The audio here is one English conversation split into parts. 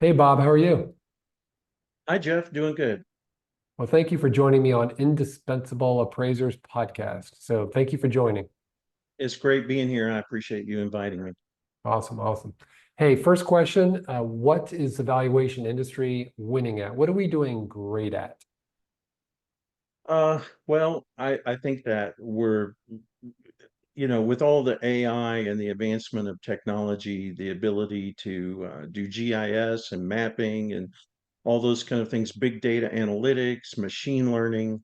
Hey Bob, how are you? Hi, Jeff. Doing good. Well, thank you for joining me on Indispensable Appraisers podcast. So thank you for joining. It's great being here. I appreciate you inviting me. Awesome, awesome. Hey, first question, what is the valuation industry winning at? What are we doing great at? Well, I think that with all the AI and the advancement of technology, the ability to do GIS and mapping and all those kind of things, big data analytics, machine learning,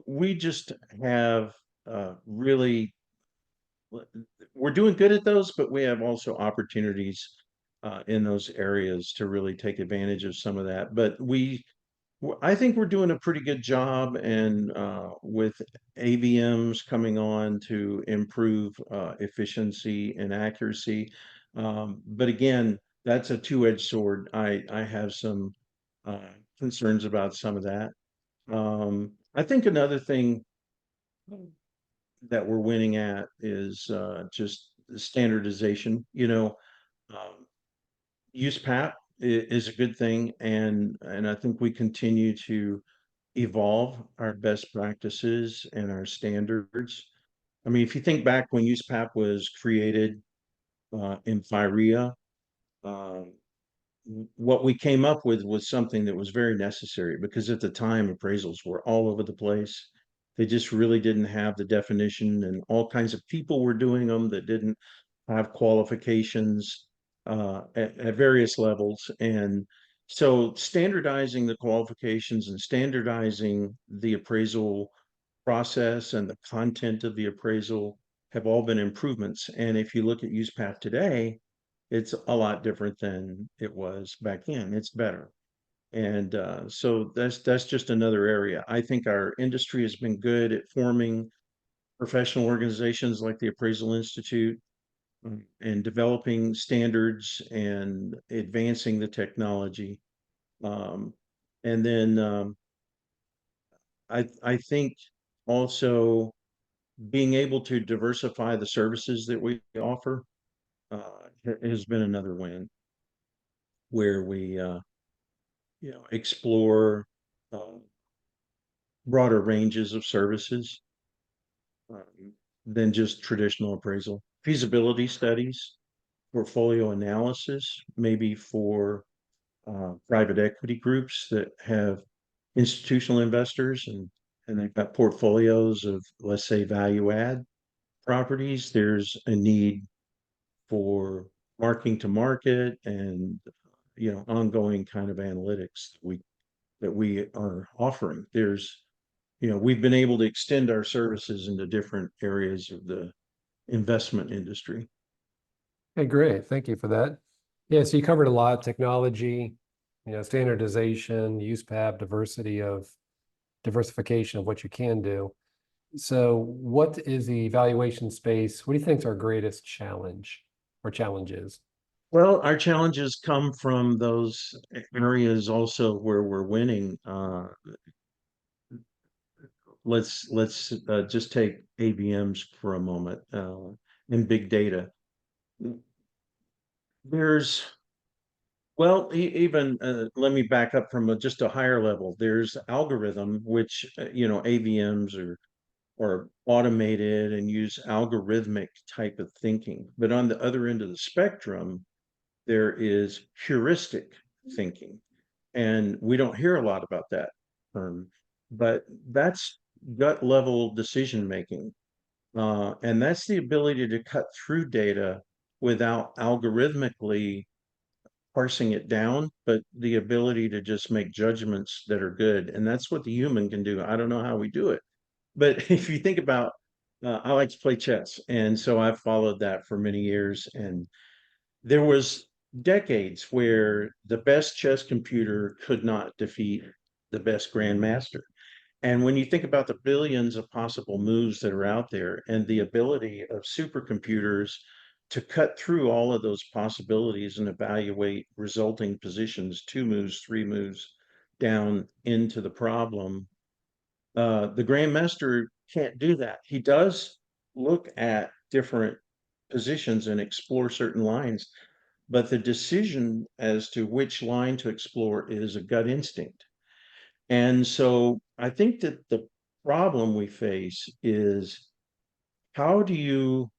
we just have really we're doing good at those, but we have also opportunities in those areas to really take advantage of some of that. I think we're doing a pretty good job, and with AVMs coming on to improve efficiency and accuracy. But again, that's a two-edged sword. I have some uh, concerns about some of that. I think another thing that we're winning at is just standardization. Um, USPAP is a good thing, and I think we continue to evolve our best practices and our standards. I mean, if you think back when USPAP was created in FIREA, uh, what we came up with was something that was very necessary because at the time appraisals were all over the place. They just really didn't have the definition, and all kinds of people were doing them that didn't have qualifications at various levels. And so standardizing the qualifications and standardizing the appraisal process and the content of the appraisal have all been improvements. And if you look at UsePath today, it's a lot different than it was back then. It's better. And so that's just another area. I think our industry has been good at forming professional organizations like the Appraisal Institute, and developing standards and advancing the technology. Um, and then I think also being able to diversify the services that we offer has been another win, where we explore uh, broader ranges of services than just traditional appraisal. Feasibility studies, portfolio analysis, maybe for private equity groups that have institutional investors, and they've got portfolios of, let's say, value add properties. There's a need for marking to market and ongoing kind of analytics that we are offering. We've been able to extend our services into different areas of the investment industry. Hey, great. Thank you for that. Yeah, so you covered a lot, technology, standardization, use PAB, diversification of what you can do. So what is the evaluation space? What do you think is our greatest challenge or challenges? Well, our challenges come from those areas also where we're winning. Let's just take AVMs for a moment, and big data. There's even let me back up from just a higher level. There's algorithm, which AVMs are automated and use algorithmic type of thinking. But on the other end of the spectrum, there is heuristic thinking. And we don't hear a lot about that term, but that's gut level decision making. And that's the ability to cut through data without algorithmically parsing it down, but the ability to just make judgments that are good. And that's what the human can do. I don't know how we do it. But if you think about, I like to play chess. And so I've followed that for many years. And there was decades where the best chess computer could not defeat the best grandmaster. And when you think about the billions of possible moves that are out there and the ability of supercomputers to cut through all of those possibilities and evaluate resulting positions, two moves, three moves down into the problem, the grandmaster can't do that. He does look at different positions and explore certain lines, but the decision as to which line to explore is a gut instinct. And so I think that the problem we face is how do you,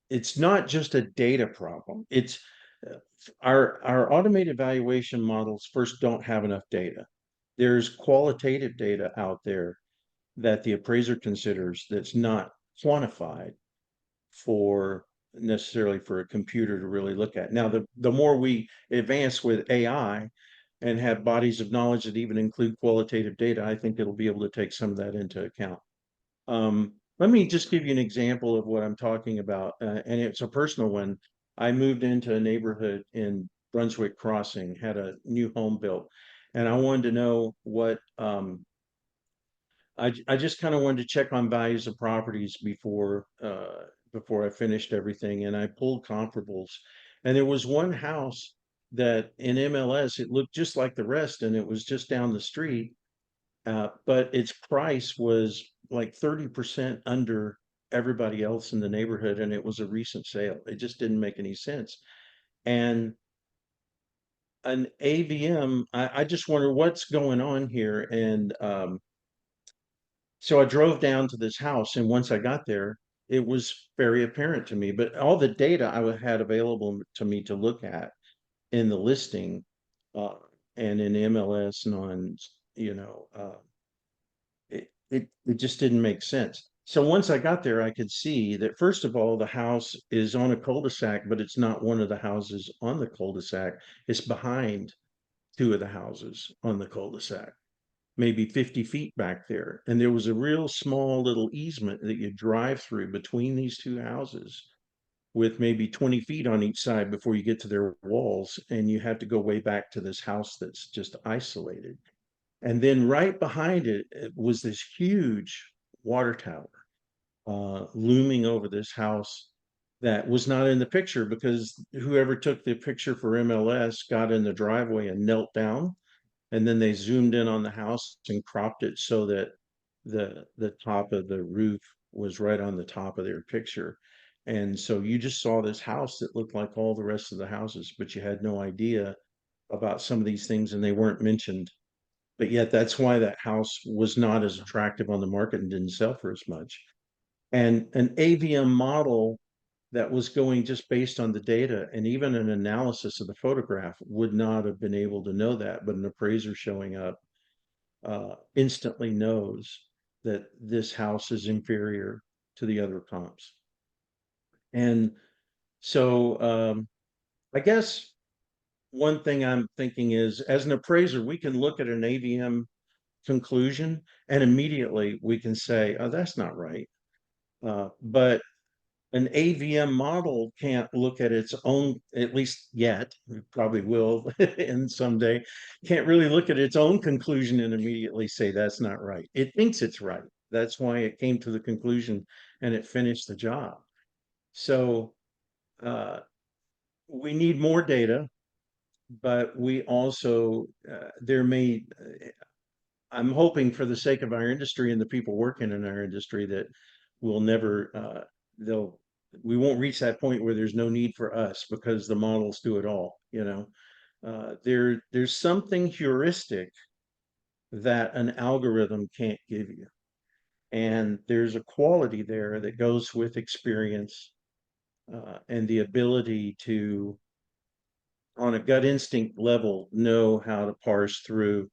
it's not just a data problem. It's uh, our automated valuation models first don't have enough data. There's qualitative data out there that the appraiser considers that's not quantified for necessarily for a computer to really look at. Now, the more we advance with AI and have bodies of knowledge that even include qualitative data, I think it'll be able to take some of that into account. Let me just give you an example of what I'm talking about, and it's a personal one. I moved into a neighborhood in Brunswick Crossing, had a new home built, and I wanted to know what I just kind of wanted to check on values of properties before I finished everything, and I pulled comparables, and there was one house that in MLS it looked just like the rest, and it was just down the street, but its price was like 30% under everybody else in the neighborhood, and it was a recent sale. It just didn't make any sense. And an AVM, I just wonder what's going on here. And so I drove down to this house, and once I got there, it was very apparent to me. But all the data had available to me to look at in the listing, uh, and in MLS and on, you know, it just didn't make sense. So once I got there, I could see that first of all, the house is on a cul-de-sac, but it's not one of the houses on the cul-de-sac. It's behind two of the houses on the cul-de-sac, maybe 50 feet back there. And there was a real small little easement that you drive through between these two houses with maybe 20 feet on each side before you get to their walls. And you have to go way back to this house that's just isolated. And then right behind it was this huge water tower looming over this house that was not in the picture because whoever took the picture for MLS got in the driveway and knelt down, and then they zoomed in on the house and cropped it so that the top of the roof was right on the top of their picture. And so you just saw this house that looked like all the rest of the houses, but you had no idea about some of these things and they weren't mentioned. But yet that's why that house was not as attractive on the market and didn't sell for as much. And an AVM model that was going just based on the data and even an analysis of the photograph would not have been able to know that. But an appraiser showing up instantly knows that this house is inferior to the other comps. And so I guess one thing I'm thinking is as an appraiser, we can look at an AVM conclusion and immediately we can say, oh, that's not right. But an AVM model can't look at its own, at least yet, it probably will in someday, can't really look at its own conclusion and immediately say that's not right. It thinks it's right. That's why it came to the conclusion and it finished the job. So uh, we need more data, but we also, I'm hoping for the sake of our industry and the people working in our industry that we'll never, they'll, we won't reach that point where there's no need for us because the models do it all, you know. There's something heuristic that an algorithm can't give you. And there's a quality there that goes with experience and the ability to, on a gut instinct level, know how to parse through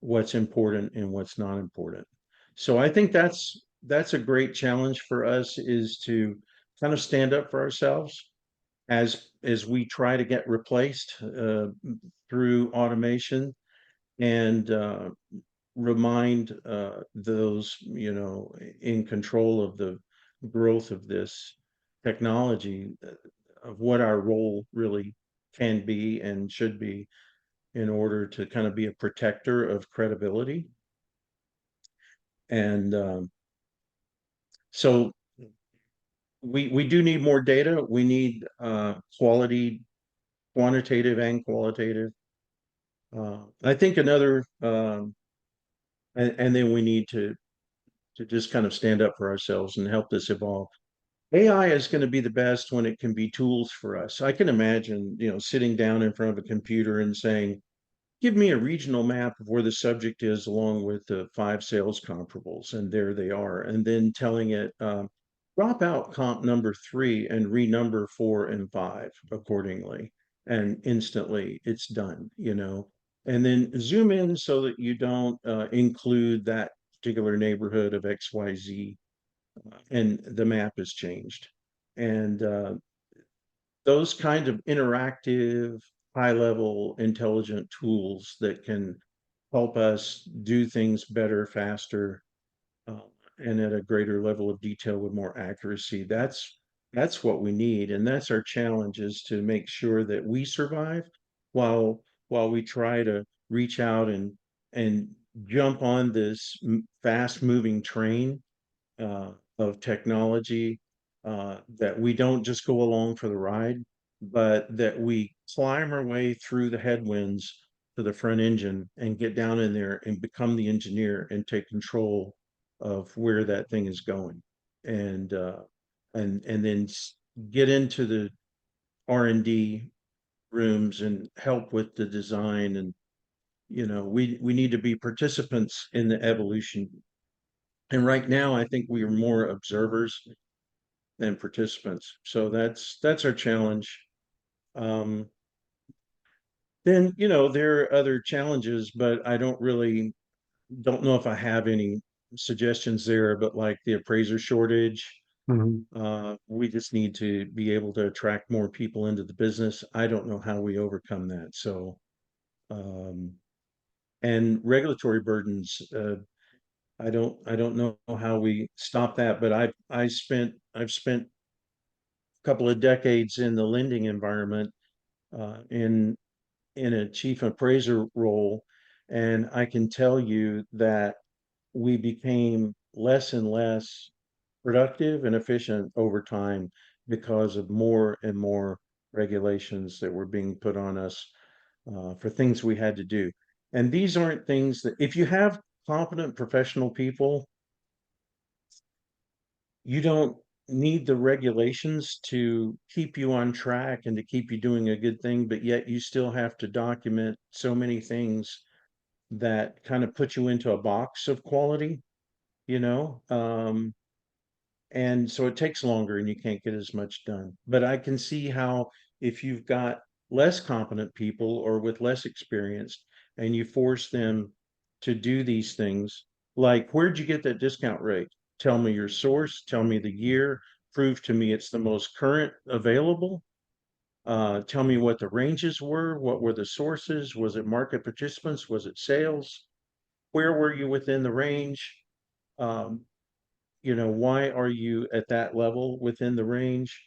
what's important and what's not important. So I think that's a great challenge for us is to kind of stand up for ourselves as we try to get replaced through automation and remind those in control of the growth of this technology of what our role really can be and should be in order to kind of be a protector of credibility. And so we do need more data. We need quality, quantitative and qualitative. I think another, and then we need to just kind of stand up for ourselves and help this evolve. AI is going to be the best when it can be tools for us. I can imagine, sitting down in front of a computer and saying, give me a regional map of where the subject is along with the 5 sales comparables, and there they are. And then telling it, drop out comp number 3 and renumber 4 and 5 accordingly. And instantly it's done. And then zoom in so that you don't include that particular neighborhood of XYZ, and the map has changed. And those kind of interactive, high level, intelligent tools that can help us do things better, faster, uh, and at a greater level of detail with more accuracy. That's what we need, and that's our challenge, is to make sure that we survive while we try to reach out and jump on this fast moving train of technology, that we don't just go along for the ride, but that we climb our way through the headwinds to the front engine and get down in there and become the engineer and take control of where that thing is going. And then get into the R&D rooms and help with the design. And we need to be participants in the evolution. And right now I think we are more observers than participants. So that's our challenge. Um, then there are other challenges, but I don't know if I have any suggestions there. But like the appraiser shortage, Mhm. we just need to be able to attract more people into the business. I don't know how we overcome that. So, um, and regulatory burdens. I don't know how we stop that. But I've spent a couple of decades in the lending environment, in a chief appraiser role, and I can tell you that we became less and less productive and efficient over time because of more and more regulations that were being put on us, for things we had to do. And these aren't things that, if you have competent professional people, you don't need the regulations to keep you on track and to keep you doing a good thing, but yet you still have to document so many things that kind of put you into a box of quality, you know? And so it takes longer and you can't get as much done. But I can see how, if you've got less competent people or with less experience and you force them to do these things, like, where'd you get that discount rate? Tell me your source, tell me the year, prove to me it's the most current available. Tell me what the ranges were, what were the sources, was it market participants, was it sales? Where were you within the range? Um, why are you at that level within the range?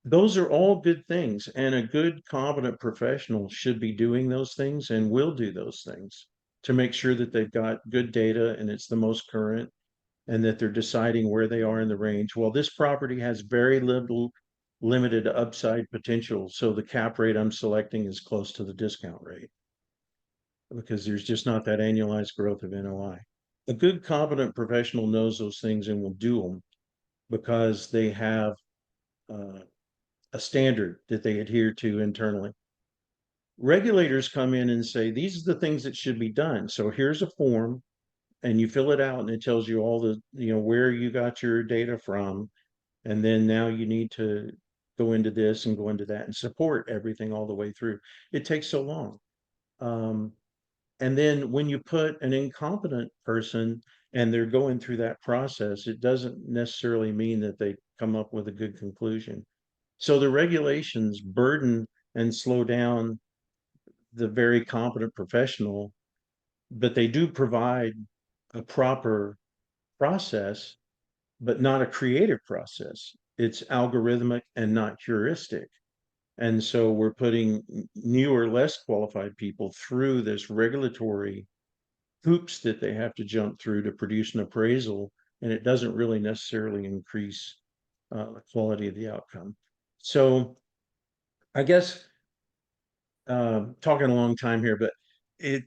Those are all good things, and a good, competent professional should be doing those things and will do those things to make sure that they've got good data and it's the most current, and that they're deciding where they are in the range. Well, this property has very little limited upside potential, so the cap rate I'm selecting is close to the discount rate because there's just not that annualized growth of NOI. A good, competent professional knows those things and will do them because they have uh, a standard that they adhere to internally. Regulators come in and say, these are the things that should be done. So here's a form, and you fill it out, and it tells you all the, where you got your data from. And then now you need to go into this and go into that and support everything all the way through. It takes so long. Um, And then when you put an incompetent person and they're going through that process, it doesn't necessarily mean that they come up with a good conclusion. So the regulations burden and slow down the very competent professional, but they do provide a proper process, but not a creative process. It's algorithmic and not heuristic. And so we're putting newer, less qualified people through this regulatory hoops that they have to jump through to produce an appraisal, and it doesn't really necessarily increase the quality of the outcome. So I guess talking a long time here, but it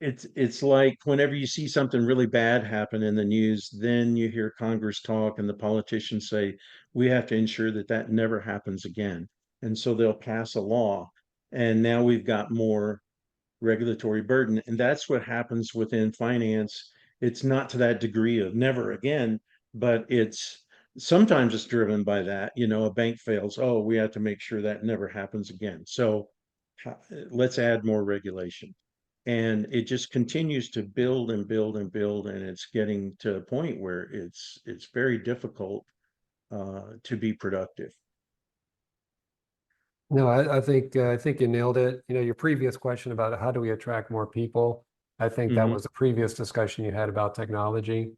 it's like whenever you see something really bad happen in the news, then you hear Congress talk and the politicians say, we have to ensure that that never happens again. And so they'll pass a law. And now we've got more regulatory burden. And that's what happens within finance. It's not to that degree of never again, but it's sometimes it's driven by that. You know, a bank fails. Oh, we have to make sure that never happens again. So let's add more regulation. And it just continues to build and build and build, and it's getting to a point where it's very difficult to be productive. No, I think you nailed it. You know, your previous question about how do we attract more people, I think that Mhm. was the previous discussion you had about technology,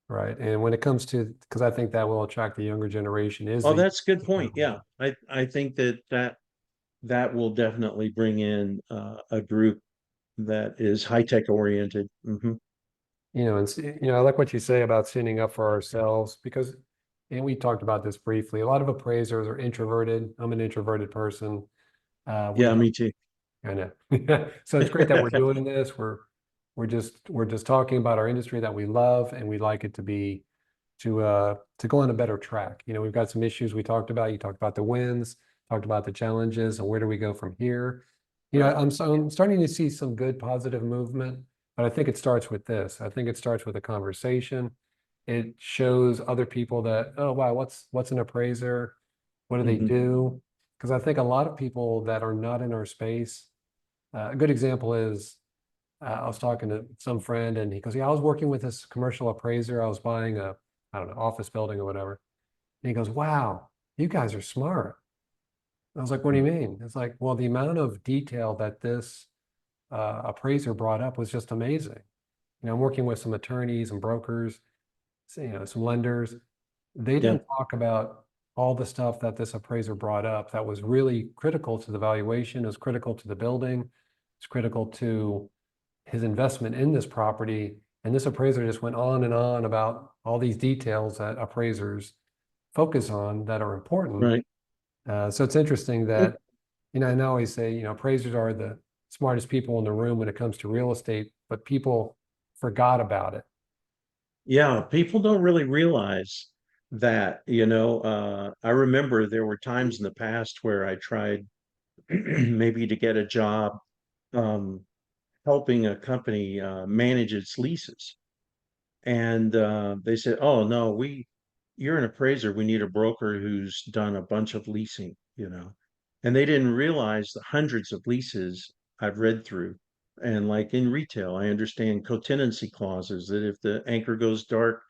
right? And when it comes to, because I think that will attract the younger generation, is Oh, the that's a good point. Yeah, technology. I think that will definitely bring in a group that is high tech oriented. You know, I like what you say about standing up for ourselves because, and we talked about this briefly. A lot of appraisers are introverted. I'm an introverted person. We Yeah, don't, me too. I know. So it's great that we're doing this. We're just talking about our industry that we love and we like it to be to go on a better track. You know, we've got some issues we talked about. You talked about the wins, talked about the challenges, and where do we go from here? You know, Right. I'm starting to see some good positive movement, but I think it starts with this. I think it starts with a conversation. It shows other people that, oh wow, what's an appraiser? What do they hmm do? Because I think a lot of people that are not in our space, a good example is I was talking to some friend and he goes, yeah, I was working with this commercial appraiser. I was buying a, I don't know, office building or whatever. And he goes, wow, you guys are smart. I was like, what do you mean? It's like, well, the amount of detail that this appraiser brought up was just amazing. You know, I'm working with some attorneys and brokers, you know, some lenders. They Yeah. didn't talk about all the stuff that this appraiser brought up that was really critical to the valuation, is critical to the building, it's critical to his investment in this property. And this appraiser just went on and on about all these details that appraisers focus on that are important. Right. So it's interesting that, you know, I always say, you know, appraisers are the smartest people in the room when it comes to real estate, but people forgot about it. Yeah, people don't really realize that, I remember there were times in the past where I tried maybe to get a job um, helping a company manage its leases. And they said, "Oh no, you're an appraiser. We need a broker who's done a bunch of leasing, you know." And they didn't realize the hundreds of leases I've read through. And like in retail, I understand co-tenancy clauses that if the anchor goes dark,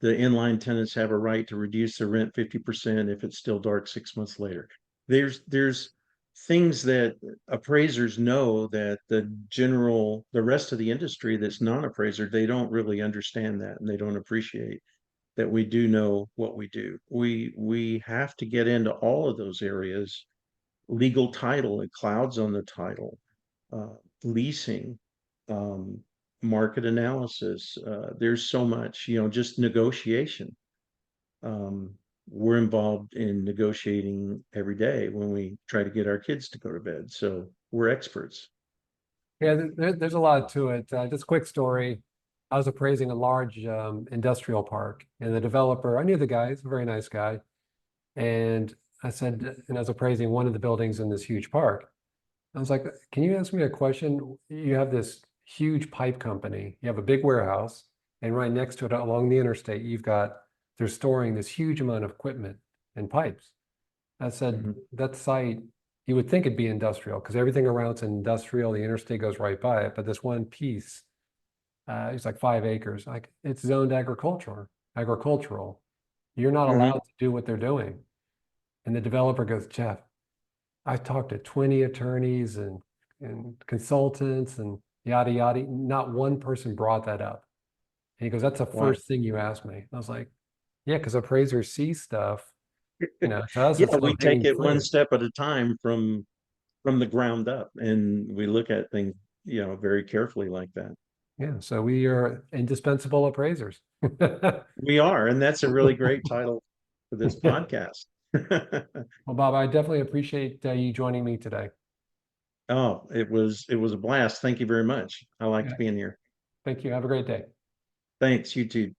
the inline tenants have a right to reduce the rent 50% if it's still dark 6 months later. There's things that appraisers know that the rest of the industry that's non-appraiser, they don't really understand that and they don't appreciate that we do know what we do. We have to get into all of those areas, legal title and clouds on the title, leasing, um, market analysis. There's so much, just negotiation. Um, we're involved in negotiating every day when we try to get our kids to go to bed. So we're experts. Yeah, there's a lot to it. Just a quick story. I was appraising a large industrial park, and the developer, I knew the guy, he's a very nice guy. And I said, and I was appraising one of the buildings in this huge park. I was like, can you ask me a question? You have this huge pipe company, you have a big warehouse, and right next to it along the interstate, they're storing this huge amount of equipment and pipes. I said, Mhm. that site, you would think it'd be industrial because everything around it's industrial, the interstate goes right by it. But this one piece, it's like 5 acres, like it's zoned agricultural. You're not Mhm. allowed to do what they're doing. And the developer goes, Jeff, I talked to 20 attorneys and consultants and yada yada. Not one person brought that up. And he goes, that's the Wow. first thing you asked me. I was like, yeah, because appraisers see stuff, you know, to us Yeah, it's low we take hanging it one fruit. step at a time from the ground up, and we look at things, very carefully like that. Yeah, so we are indispensable appraisers. We are, and that's a really great title for this podcast. Well, Bob, I definitely appreciate you joining me today. Oh, it was a blast. Thank you very much. I liked Yeah. being here. Thank you. Have a great day. Thanks, you too.